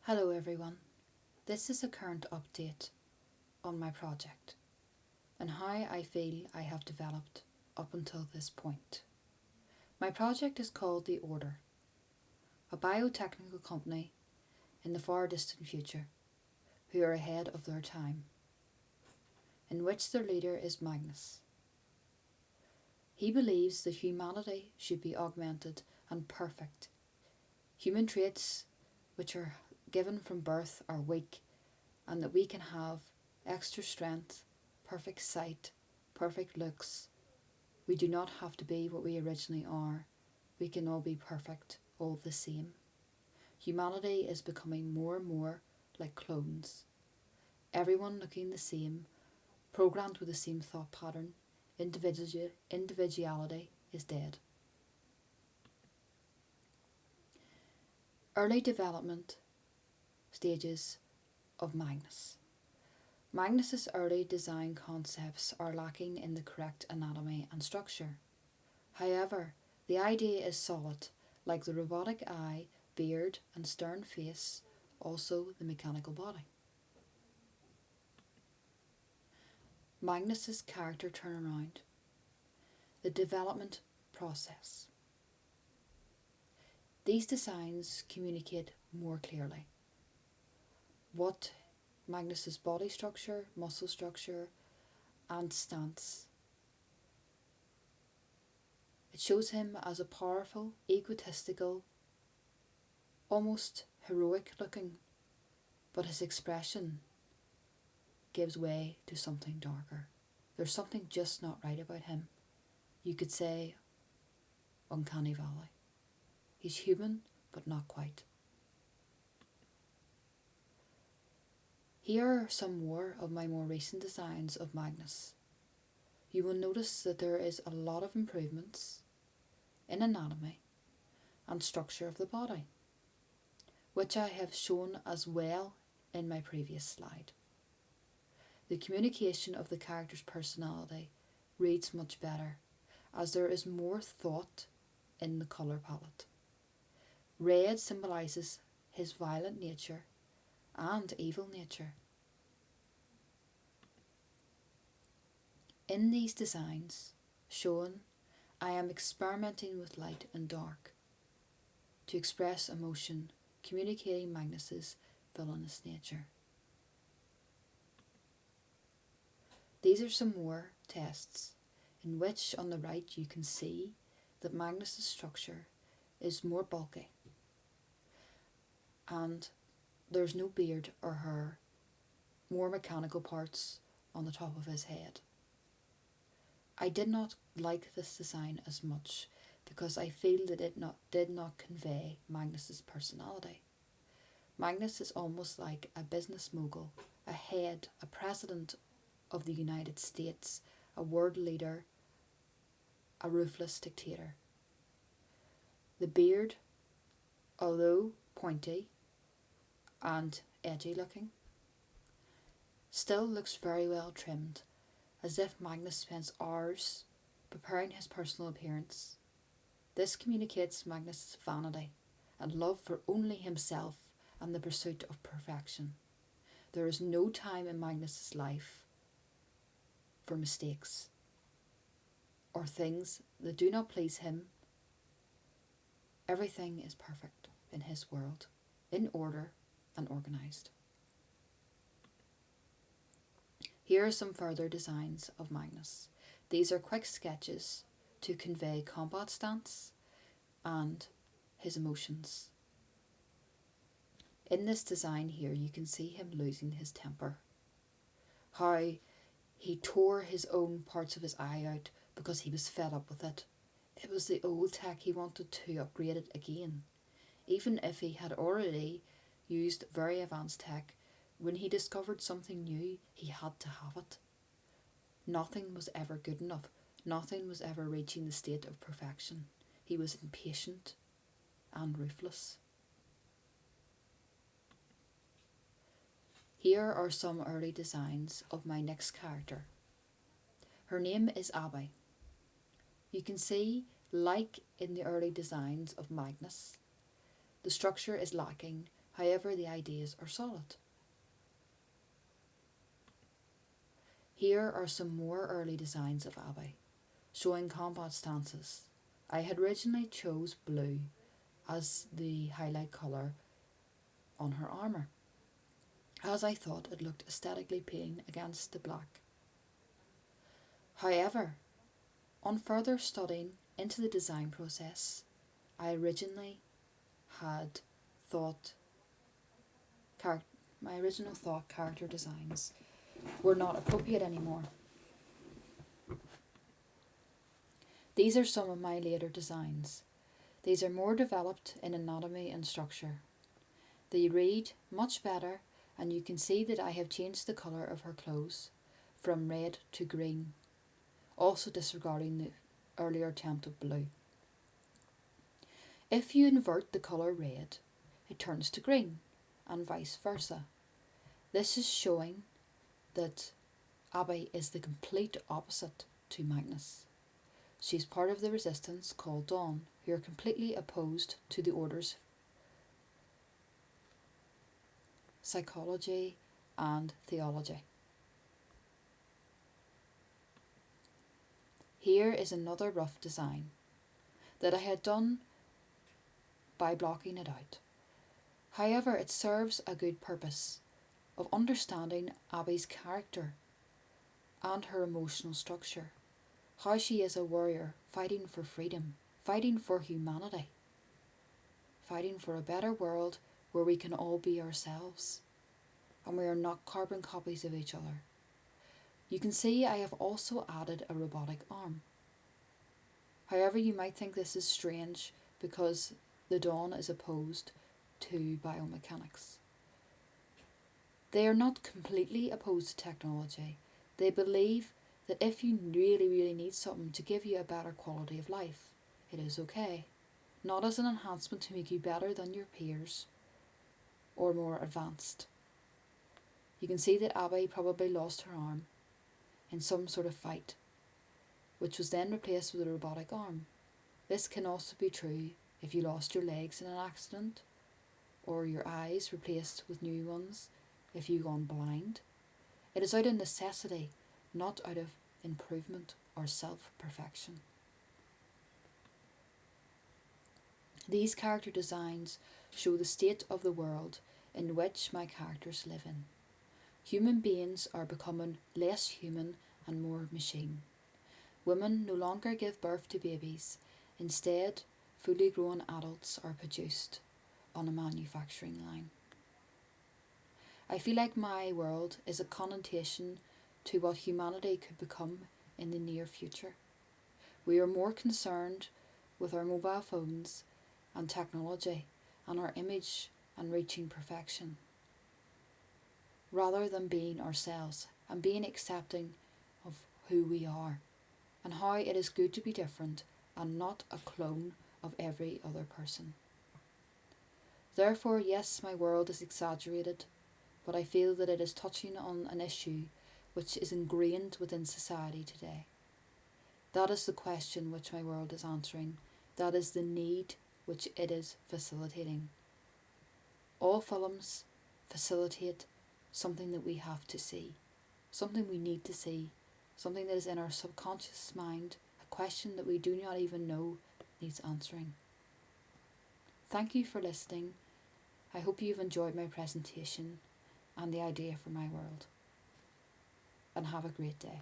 Hello everyone, this is a current update on my project and how I feel I have developed up until this point. My project is called The Order, a biotechnical company in the far distant future who are ahead of their time, in which their leader is Magnus. He believes that humanity should be augmented and perfect. Human traits which are given from birth are weak, and that we can have extra strength, perfect sight, perfect looks. We do not have to be what we originally are. We can all be perfect, all the same. Humanity is becoming more and more like clones. Everyone looking the same, programmed with the same thought pattern. Individuality is dead. Early development stages of Magnus. Magnus's early design concepts are lacking in the correct anatomy and structure. However, the idea is solid, like the robotic eye, beard and stern face, also the mechanical body. Magnus's character turnaround. The development process. These designs communicate more clearly what Magnus's body structure, muscle structure and stance. It shows him as a powerful, egotistical, almost heroic looking, but his expression gives way to something darker. There's something just not right about him. You could say uncanny valley. He's human, but not quite. Here are some more of my more recent designs of Magnus. You will notice that there is a lot of improvements in anatomy and structure of the body, which I have shown as well in my previous slide. The communication of the character's personality reads much better, as there is more thought in the colour palette. Red symbolises his violent nature and evil nature. In these designs shown, I am experimenting with light and dark to express emotion, communicating Magnus's villainous nature. These are some more tests in which on the right you can see that Magnus's structure is more bulky and there's no beard or hair, more mechanical parts on the top of his head. I did not like this design as much because I feel that it did not convey Magnus's personality. Magnus is almost like a business mogul, a head, a president of the United States, a world leader, a ruthless dictator. The beard, although pointy and edgy looking, still looks very well trimmed, as if Magnus spends hours preparing his personal appearance. This communicates Magnus's vanity and love for only himself and the pursuit of perfection. There is no time in Magnus's life for mistakes or things that do not please him. Everything is perfect in his world, in order and organised. Here are some further designs of Magnus. These are quick sketches to convey combat stance and his emotions. In this design here you can see him losing his temper. How he tore his own parts of his eye out because he was fed up with it. It was the old tech, he wanted to upgrade it again. Even if he had already used very advanced tech, when he discovered something new, he had to have it. Nothing was ever good enough. Nothing was ever reaching the state of perfection. He was impatient and ruthless. Here are some early designs of my next character. Her name is Abby. You can see, like in the early designs of Magnus, the structure is lacking However, the ideas are solid. Here are some more early designs of Abby, showing combat stances. I had originally chose blue as the highlight colour on her armour, as I thought it looked aesthetically appealing against the black. However, on further studying into the design process, I originally had thought my original thought character designs were not appropriate anymore. These are some of my later designs. These are more developed in anatomy and structure. They read much better, and you can see that I have changed the colour of her clothes from red to green, also disregarding the earlier attempt of blue. If you invert the colour red, it turns to green, and vice versa. This is showing that Abby is the complete opposite to Magnus. She is part of the resistance called Dawn, who are completely opposed to the Order's psychology and theology. Here is another rough design that I had done by blocking it out. However, it serves a good purpose of understanding Abby's character and her emotional structure, how she is a warrior fighting for freedom, fighting for humanity, fighting for a better world where we can all be ourselves and we are not carbon copies of each other. You can see I have also added a robotic arm. However, you might think this is strange because the Dawn is opposed to biomechanics. They are not completely opposed to technology. They believe that if you really need something to give you a better quality of life, it is okay. Not as an enhancement to make you better than your peers or more advanced. You can see that Abby probably lost her arm in some sort of fight, which was then replaced with a robotic arm. This can also be true if you lost your legs in an accident, or your eyes replaced with new ones if you've gone blind. It is out of necessity, not out of improvement or self-perfection. These character designs show the state of the world in which my characters live in. Human beings are becoming less human and more machine. Women no longer give birth to babies. Instead, fully grown adults are produced on a manufacturing line. I feel like my world is a connotation to what humanity could become in the near future. We are more concerned with our mobile phones and technology and our image and reaching perfection, rather than being ourselves and being accepting of who we are and how it is good to be different and not a clone of every other person. Therefore, yes, my world is exaggerated, but I feel that it is touching on an issue which is ingrained within society today. That is the question which my world is answering. That is the need which it is facilitating. All films facilitate something that we have to see, something we need to see, something that is in our subconscious mind, a question that we do not even know needs answering. Thank you for listening. I hope you've enjoyed my presentation and the idea for my world. And have a great day.